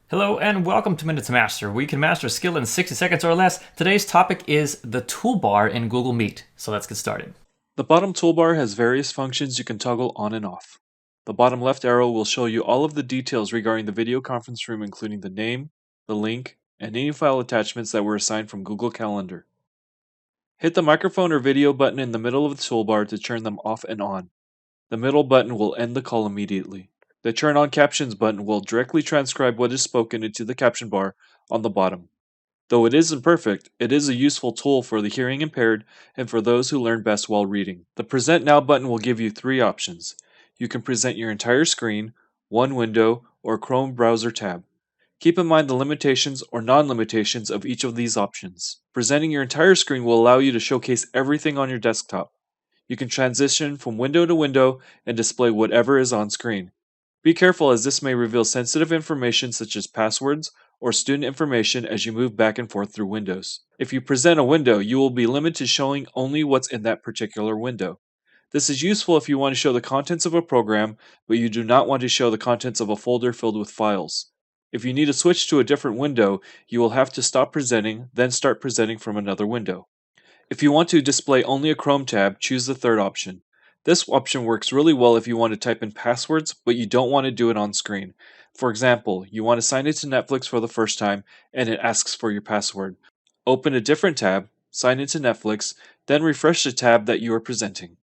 Hello and welcome to Minute to Master, where you can master a skill in 60 seconds or less. Today's topic is the toolbar in Google Meet. So let's get started. The bottom toolbar has various functions you can toggle on and off. The bottom left arrow will show you all of the details regarding the video conference room, including the name, the link, and any file attachments that were assigned from Google Calendar. Hit the microphone or video button in the middle of the toolbar to turn them off and on. The middle button will end the call immediately. The Turn on Captions button will directly transcribe what is spoken into the caption bar on the bottom. Though it isn't perfect, it is a useful tool for the hearing impaired and for those who learn best while reading. The Present Now button will give you three options. You can present your entire screen, one window, or Chrome browser tab. Keep in mind the limitations or non-limitations of each of these options. Presenting your entire screen will allow you to showcase everything on your desktop. You can transition from window to window and display whatever is on screen. Be careful, as this may reveal sensitive information such as passwords or student information as you move back and forth through windows. If you present a window, you will be limited to showing only what's in that particular window. This is useful if you want to show the contents of a program, but you do not want to show the contents of a folder filled with files. If you need to switch to a different window, you will have to stop presenting, then start presenting from another window. If you want to display only a Chrome tab, choose the third option. This option works really well if you want to type in passwords, but you don't want to do it on screen. For example, you want to sign into Netflix for the first time and it asks for your password. Open a different tab, sign into Netflix, then refresh the tab that you are presenting.